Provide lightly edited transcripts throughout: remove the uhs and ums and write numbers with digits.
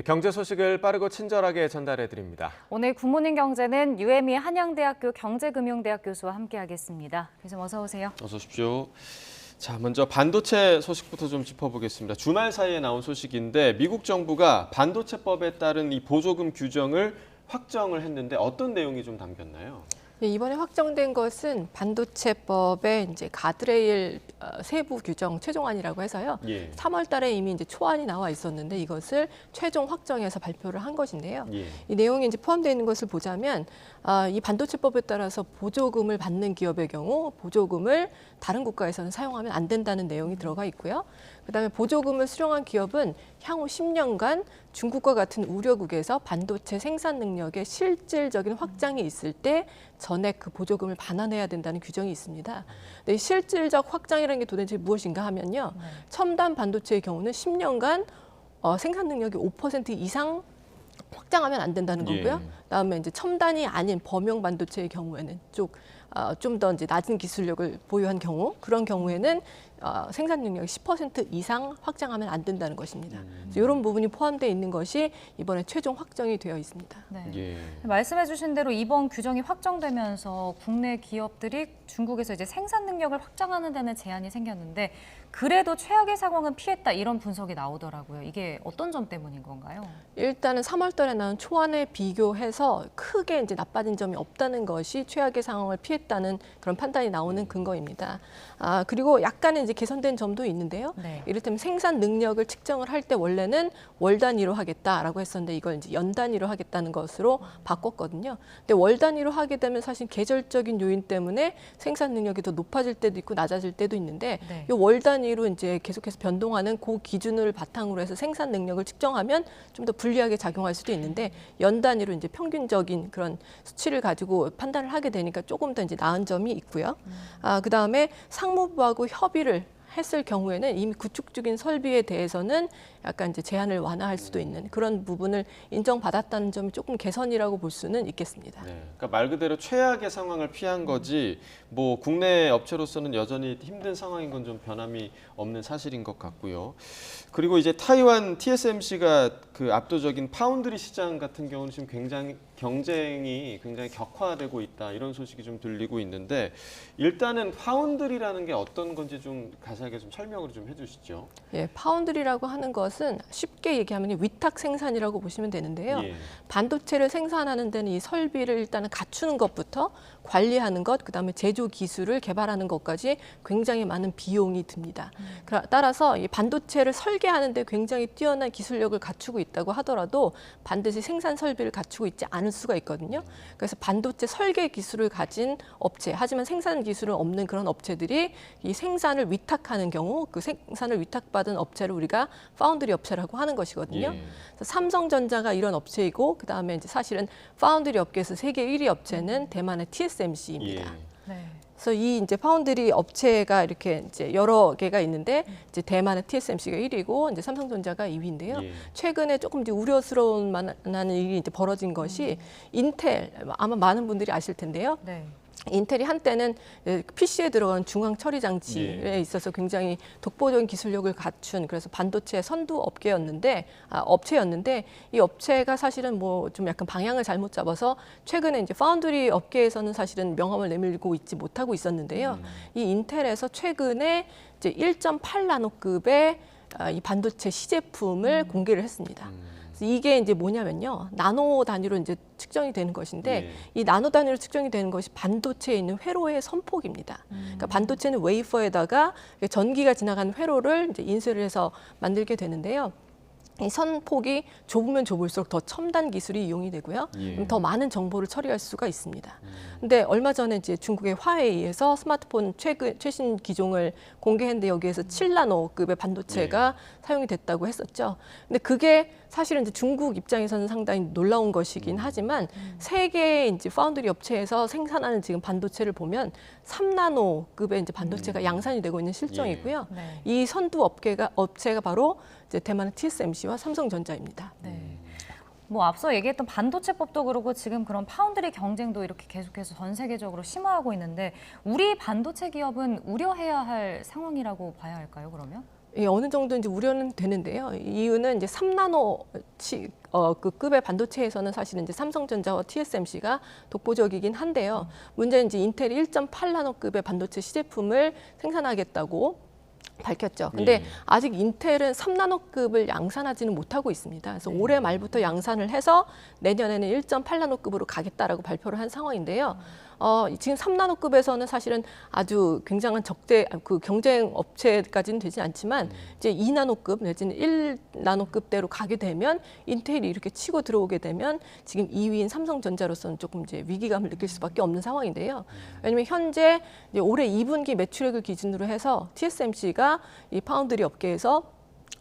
경제 소식을 빠르고 친절하게 전달해 드립니다. 오늘 굿모닝 경제는 유혜미 한양대학교 경제금융대학 교수와 함께하겠습니다. 교수님 어서 오세요. 어서 오십시오. 자, 먼저 반도체 소식부터 좀 짚어보겠습니다. 주말 사이에 나온 소식인데 미국 정부가 반도체법에 따른 이 보조금 규정을 확정을 했는데 어떤 내용이 좀 담겼나요? 이번에 확정된 것은 반도체법의 이제 가드레일 세부 규정 최종안이라고 해서요. 3월 달에 이미 이제 초안이 나와 있었는데 이것을 최종 확정해서 발표를 한 것인데요. 이 내용이 이제 포함되어 있는 것을 보자면 이 반도체법에 따라서 보조금을 받는 기업의 경우 보조금을 다른 국가에서는 사용하면 안 된다는 내용이 들어가 있고요. 그다음에 보조금을 수령한 기업은 향후 10년간 중국과 같은 우려국에서 반도체 생산 능력의 실질적인 확장이 있을 때 전액 그 보조금을 반환해야 된다는 규정이 있습니다. 근데 이 실질적 확장이라는 게 도대체 무엇인가 하면요. 첨단 반도체의 경우는 10년간 생산 능력이 5% 이상 확장하면 안 된다는 거고요. 그다음에 이제 첨단이 아닌 범용 반도체의 경우에는 좀 더 이제 낮은 기술력을 보유한 경우 그런 경우에는 생산 능력이 10% 이상 확장하면 안 된다는 것입니다. 그래서 이런 부분이 포함되어 있는 것이 이번에 최종 확정이 되어 있습니다. 네. 말씀해주신 대로 이번 규정이 확정되면서 국내 기업들이 중국에서 이제 생산 능력을 확장하는 데는 제한이 생겼는데 그래도 최악의 상황은 피했다 이런 분석이 나오더라고요. 이게 어떤 점 때문인 건가요? 일단은 3월 달에 나온 초안에 비교해서 크게 이제 나빠진 점이 없다는 것이 최악의 상황을 피했다는 그런 판단이 나오는 근거입니다. 그리고 약간의 이제 개선된 점도 있는데요. 이를테면 생산 능력을 측정을 할 때 원래는 월 단위로 하겠다라고 했었는데 이걸 이제 연 단위로 하겠다는 것으로 바꿨거든요. 근데 월 단위로 하게 되면 사실 계절적인 요인 때문에 생산 능력이 더 높아질 때도 있고 낮아질 때도 있는데 이 월 단위로 이제 계속해서 변동하는 그 기준을 바탕으로 해서 생산 능력을 측정하면 좀 더 불리하게 작용할 수도 있는데 연 단위로 이제 평균적인 그런 수치를 가지고 판단을 하게 되니까 조금 더 이제 나은 점이 있고요. 그다음에 상무부하고 협의를 했을 경우에는 이미 구축적인 설비에 대해서는 약간 이제 제한을 완화할 수도 있는 그런 부분을 인정받았다는 점이 조금 개선이라고 볼 수는 있겠습니다. 그러니까 말 그대로 최악의 상황을 피한 거지 뭐 국내 업체로서는 여전히 힘든 상황인 건 좀 변함이 없는 사실인 것 같고요. 그리고 이제 타이완 TSMC가 그 압도적인 파운드리 시장 같은 경우는 지금 경쟁이 굉장히 격화되고 있다 이런 소식이 좀 들리고 있는데 일단은 파운드리라는 게 어떤 건지 좀 자세하게 좀 설명을 좀 해주시죠. 파운드리라고 하는 것은 쉽게 얘기하면 위탁 생산이라고 보시면 되는데요. 반도체를 생산하는 데는 이 설비를 일단은 갖추는 것부터 관리하는 것, 그다음에 제조 기술을 개발하는 것까지 굉장히 많은 비용이 듭니다. 따라서 이 반도체를 설계하는 데 굉장히 뛰어난 기술력을 갖추고 있다고 하더라도 반드시 생산 설비를 갖추고 있지 않을 수가 있거든요. 그래서 반도체 설계 기술을 가진 업체, 하지만 생산 기술은 없는 그런 업체들이 이 생산을 위탁하는 경우 그 생산을 위탁받은 업체를 우리가 파운드리 업체라고 하는 것이거든요. 그래서 삼성전자가 이런 업체이고 그다음에 이제 사실은 파운드리 업계에서 세계 1위 업체는 대만의 TSMC입니다. 그래서 이 이제 파운드리 업체가 이렇게 이제 여러 개가 있는데 이제 대만의 TSMC가 1위고 이제 삼성전자가 2위인데요. 최근에 조금 이제 우려스러운 만한 일이 이제 벌어진 것이 인텔 아마 많은 분들이 아실 텐데요. 인텔이 한때는 PC에 들어간 중앙 처리 장치에 있어서 굉장히 독보적인 기술력을 갖춘 그래서 반도체 선두 업체였는데 이 업체가 사실은 뭐 좀 약간 방향을 잘못 잡아서 최근에 이제 파운드리 업계에서는 사실은 명함을 내밀고 있지 못하고 있었는데요. 이 인텔에서 최근에 이제 1.8나노급의 이 반도체 시제품을 공개를 했습니다. 이게 이제 뭐냐면요. 나노 단위로 이제 측정이 되는 것인데 이 나노 단위로 측정이 되는 것이 반도체에 있는 회로의 선폭입니다. 그러니까 반도체는 웨이퍼에다가 전기가 지나가는 회로를 이제 인쇄를 해서 만들게 되는데요. 이 선폭이 좁으면 좁을수록 더 첨단 기술이 이용이 되고요. 더 많은 정보를 처리할 수가 있습니다. 근데 얼마 전에 이제 중국의 화웨이에서 스마트폰 최신 기종을 공개했는데 여기에서 7나노급의 반도체가 사용이 됐다고 했었죠. 근데 그게 사실은 이제 중국 입장에서는 상당히 놀라운 것이긴 하지만 세계의 이제 파운드리 업체에서 생산하는 지금 반도체를 보면 3나노급의 이제 반도체가 양산이 되고 있는 실정이고요. 이 선두 업체가 바로 이제 대만의 TSMC와 삼성전자입니다. 뭐 앞서 얘기했던 반도체법도 그렇고 지금 그런 파운드리 경쟁도 이렇게 계속해서 전 세계적으로 심화하고 있는데 우리 반도체 기업은 우려해야 할 상황이라고 봐야 할까요, 그러면? 예, 어느 정도 이제 우려는 되는데요. 이유는 이제 3나노 그 급의 반도체에서는 사실은 이제 삼성전자와 TSMC가 독보적이긴 한데요. 문제는 이제 인텔이 1.8나노급의 반도체 시제품을 생산하겠다고 밝혔죠. 근데 예. 아직 인텔은 3나노급을 양산하지는 못하고 있습니다. 그래서 올해 말부터 양산을 해서 내년에는 1.8나노급으로 가겠다라고 발표를 한 상황인데요. 지금 3나노급에서는 사실은 아주 굉장한 그 경쟁 업체까지는 되지 않지만 이제 2나노급 내지는 1나노급대로 가게 되면 인텔이 이렇게 치고 들어오게 되면 지금 2위인 삼성전자로서는 조금 이제 위기감을 느낄 수밖에 없는 상황인데요. 왜냐하면 현재 이제 올해 2분기 매출액을 기준으로 해서 TSMC가 이 파운드리 업계에서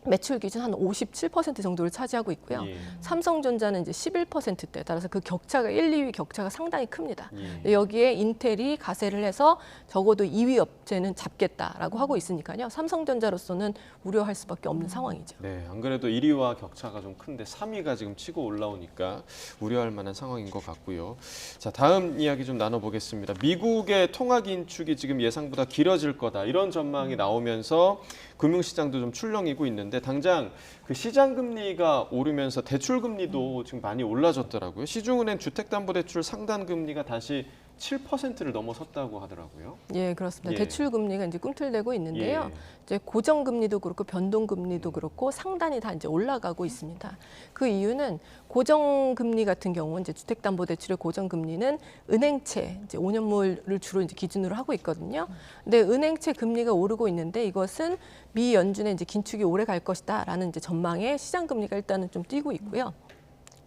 매출 기준 한 57% 정도를 차지하고 있고요. 예. 삼성전자는 이제 11%대, 따라서 그 격차가 1, 2위 격차가 상당히 큽니다. 예. 여기에 인텔이 가세를 해서 적어도 2위 업체는 잡겠다라고 하고 있으니까요. 삼성전자로서는 우려할 수밖에 없는 상황이죠. 네, 안 그래도 1위와 격차가 좀 큰데 3위가 지금 치고 올라오니까 우려할 만한 상황인 것 같고요. 자, 다음 이야기 좀 나눠보겠습니다. 미국의 통화 긴축이 지금 예상보다 길어질 거다 이런 전망이 나오면서 금융시장도 좀 출렁이고 있는데 당장 그 시장 금리가 오르면서 대출 금리도 지금 많이 올라졌더라고요. 시중은행 주택담보대출 상단 금리가 다시 7%를 넘어섰다고 하더라고요. 예, 그렇습니다. 예. 대출 금리가 이제 꿈틀대고 있는데요. 예. 이제 고정 금리도 그렇고 변동 금리도 그렇고 상단이 다 이제 올라가고 있습니다. 그 이유는 고정 금리 같은 경우는 이제 주택담보대출의 고정 금리는 은행채 이제 5년물을 주로 이제 기준으로 하고 있거든요. 근데 은행채 금리가 오르고 있는데 이것은 미 연준의 이제 긴축이 오래 갈 것이다라는 이제 전망에 시장 금리가 일단은 좀 뛰고 있고요.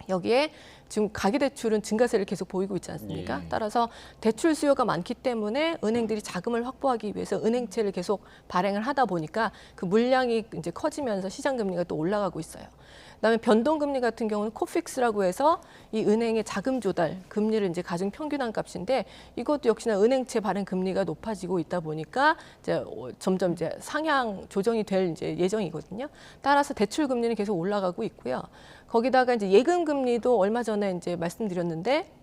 여기에 지금 가계대출은 증가세를 계속 보이고 있지 않습니까? 예. 따라서 대출 수요가 많기 때문에 은행들이 자금을 확보하기 위해서 은행채를 계속 발행을 하다 보니까 그 물량이 이제 커지면서 시장 금리가 또 올라가고 있어요. 그다음에 변동금리 같은 경우는 코픽스라고 해서 이 은행의 자금 조달 금리를 이제 가중 평균한 값인데 이것도 역시나 은행채 발행 금리가 높아지고 있다 보니까 이제 점점 이제 상향 조정이 될 이제 예정이거든요. 따라서 대출 금리는 계속 올라가고 있고요. 거기다가 이제 예금 금리도 얼마 전에 이제 말씀드렸는데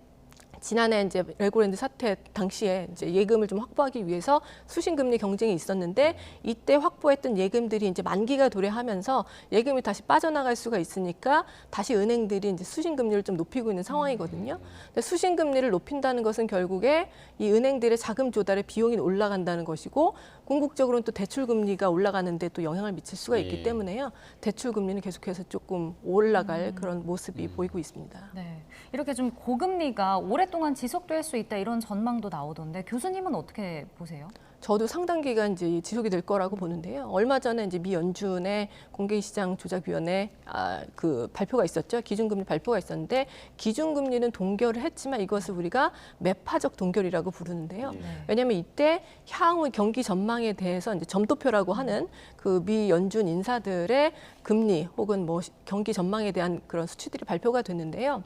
지난해 이제 레고랜드 사태 당시에 이제 예금을 좀 확보하기 위해서 수신금리 경쟁이 있었는데 이때 확보했던 예금들이 이제 만기가 도래하면서 예금이 다시 빠져나갈 수가 있으니까 다시 은행들이 이제 수신금리를 좀 높이고 있는 상황이거든요. 근데 수신금리를 높인다는 것은 결국에 이 은행들의 자금 조달의 비용이 올라간다는 것이고 궁극적으로는 또 대출 금리가 올라가는데 또 영향을 미칠 수가 있기 예. 때문에요. 대출 금리는 계속해서 조금 올라갈 그런 모습이 보이고 있습니다. 네, 이렇게 좀 고금리가 오랫동안 지속될 수 있다 이런 전망도 나오던데 교수님은 어떻게 보세요? 저도 상당 기간 이제 지속이 될 거라고 보는데요. 얼마 전에 이제 미 연준의 공개시장조작위원회 그 발표가 있었죠. 기준금리 발표가 있었는데 기준금리는 동결을 했지만 이것을 우리가 매파적 동결이라고 부르는데요. 네. 왜냐하면 이때 향후 경기 전망에 대해서 이제 점도표라고 하는 그 미 연준 인사들의 금리 혹은 뭐 경기 전망에 대한 그런 수치들이 발표가 됐는데요.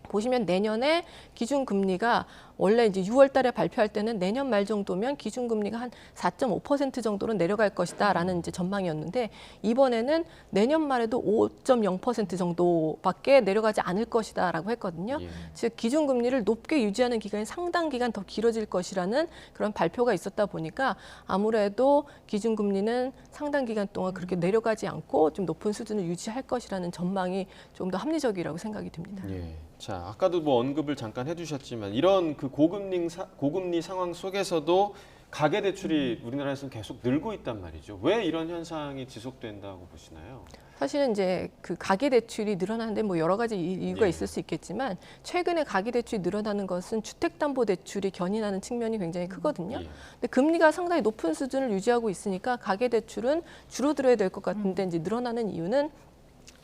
보시면 내년에 기준금리가 원래 이제 6월 달에 발표할 때는 내년 말 정도면 기준금리가 한 4.5% 정도로 내려갈 것이다라는 이제 전망이었는데 이번에는 내년 말에도 5.0% 정도밖에 내려가지 않을 것이다라고 했거든요. 예. 즉 기준금리를 높게 유지하는 기간이 상당 기간 더 길어질 것이라는 그런 발표가 있었다 보니까 아무래도 기준금리는 상당 기간 동안 그렇게 내려가지 않고 좀 높은 수준을 유지할 것이라는 전망이 좀 더 합리적이라고 생각이 듭니다. 예. 자, 아까도 뭐 언급을 잠깐 해주셨지만 이런 그 고금리 상황 속에서도 가계 대출이 우리나라에서는 계속 늘고 있단 말이죠. 왜 이런 현상이 지속된다고 보시나요? 사실은 이제 그 가계 대출이 늘어나는데 뭐 여러 가지 이유가 예. 있을 수 있겠지만 최근에 가계 대출이 늘어나는 것은 주택담보대출이 견인하는 측면이 굉장히 크거든요. 예. 근데 금리가 상당히 높은 수준을 유지하고 있으니까 가계 대출은 줄어들어야 될 것 같은데 이제 늘어나는 이유는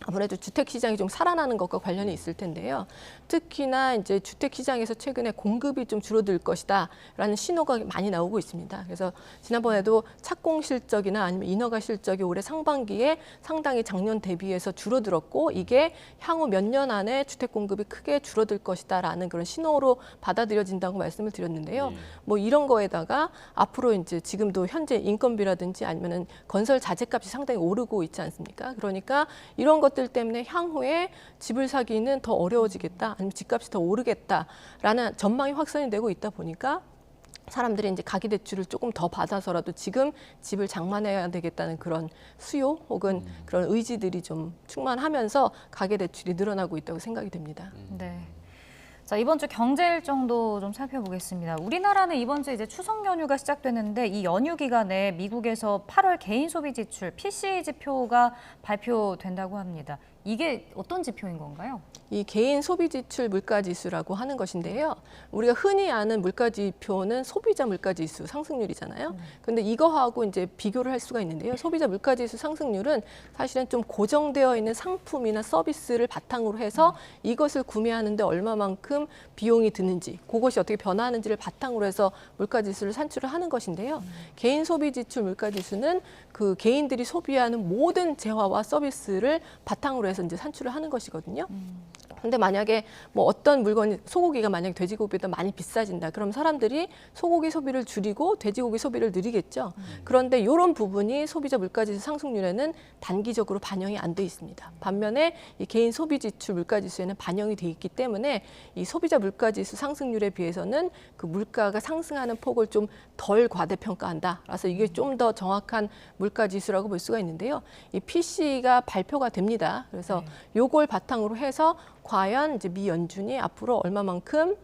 아무래도 주택 시장이 좀 살아나는 것과 관련이 있을 텐데요. 특히나 이제 주택 시장에서 최근에 공급이 좀 줄어들 것이다라는 신호가 많이 나오고 있습니다. 그래서 지난번에도 착공 실적이나 아니면 인허가 실적이 올해 상반기에 상당히 작년 대비해서 줄어들었고 이게 향후 몇 년 안에 주택 공급이 크게 줄어들 것이다라는 그런 신호로 받아들여진다고 말씀을 드렸는데요. 뭐 이런 거에다가 앞으로 이제 지금도 현재 인건비라든지 아니면은 건설 자재값이 상당히 오르고 있지 않습니까? 그러니까 이런 것들 때문에 향후에 집을 사기는 더 어려워지겠다, 아니면 집값이 더 오르겠다라는 전망이 확산이 되고 있다 보니까 사람들이 이제 가계대출을 조금 더 받아서라도 지금 집을 장만해야 되겠다는 그런 수요 혹은 그런 의지들이 좀 충만하면서 가계대출이 늘어나고 있다고 생각이 됩니다. 네. 자, 이번 주 경제 일정도 좀 살펴보겠습니다. 우리나라는 이번 주 이제 추석 연휴가 시작되는데 이 연휴 기간에 미국에서 8월 개인 소비 지출 PCE 지표가 발표된다고 합니다. 이게 어떤 지표인 건가요? 이 개인 소비 지출 물가 지수라고 하는 것인데요. 우리가 흔히 아는 물가 지표는 소비자 물가 지수 상승률이잖아요. 근데 이거하고 이제 비교를 할 수가 있는데요. 소비자 물가 지수 상승률은 사실은 좀 고정되어 있는 상품이나 서비스를 바탕으로 해서 이것을 구매하는데 얼마만큼 비용이 드는지, 그것이 어떻게 변화하는지를 바탕으로 해서 물가 지수를 산출을 하는 것인데요. 개인 소비 지출 물가 지수는 그 개인들이 소비하는 모든 재화와 서비스를 바탕으로 해서 이제 산출을 하는 것이거든요. 근데 만약에 뭐 어떤 물건이 소고기가 만약에 돼지고기보다 많이 비싸진다. 그럼 사람들이 소고기 소비를 줄이고 돼지고기 소비를 늘리겠죠. 그런데 이런 부분이 소비자 물가지수 상승률에는 단기적으로 반영이 안 돼 있습니다. 반면에 이 개인 소비 지출 물가지수에는 반영이 돼 있기 때문에 이 소비자 물가지수 상승률에 비해서는 그 물가가 상승하는 폭을 좀 덜 과대평가한다. 그래서 이게 좀 더 정확한 물가지수라고 볼 수가 있는데요. 이 PCE가 발표가 됩니다. 그래서 요걸 바탕으로 해서 과연 이제 미 연준이 앞으로 얼마만큼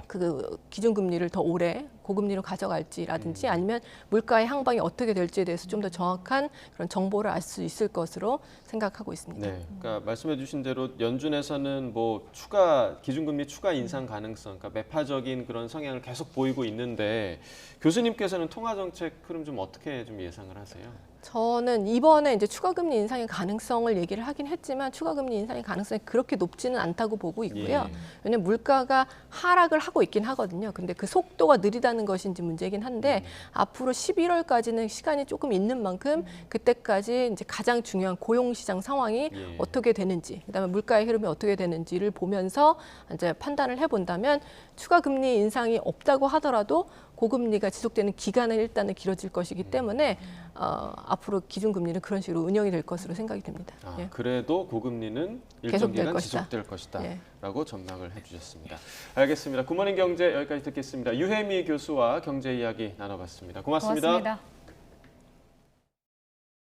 그 기준금리를 더 오래 고금리로 가져갈지라든지 아니면 물가의 향방이 어떻게 될지에 대해서 좀 더 정확한 그런 정보를 알 수 있을 것으로 생각하고 있습니다. 네, 그러니까 말씀해주신 대로 연준에서는 뭐 추가 기준금리 추가 인상 가능성, 그러니까 매파적인 그런 성향을 계속 보이고 있는데 교수님께서는 통화 정책 흐름 좀 어떻게 좀 예상을 하세요? 저는 이번에 이제 추가금리 인상의 가능성을 얘기를 하긴 했지만 추가금리 인상의 가능성이 그렇게 높지는 않다고 보고 있고요. 예. 왜냐하면 물가가 하락을 하고 있긴 하거든요. 근데 그 속도가 느리다는 것인지 문제긴 한데 앞으로 11월까지는 시간이 조금 있는 만큼 그때까지 이제 가장 중요한 고용시장 상황이 예. 어떻게 되는지, 그다음에 물가의 흐름이 어떻게 되는지를 보면서 이제 판단을 해본다면 추가금리 인상이 없다고 하더라도 고금리가 지속되는 기간은 일단은 길어질 것이기 때문에 앞으로 기준금리는 그런 식으로 운영이 될 것으로 생각이 됩니다. 아, 예. 그래도 고금리는 일정 계속될 기간 것이다. 지속될 것이다. 예. 라고 전망을 해주셨습니다. 알겠습니다. 굿모닝 경제 여기까지 듣겠습니다. 유혜미 교수와 경제 이야기 나눠봤습니다. 고맙습니다. 고맙습니다.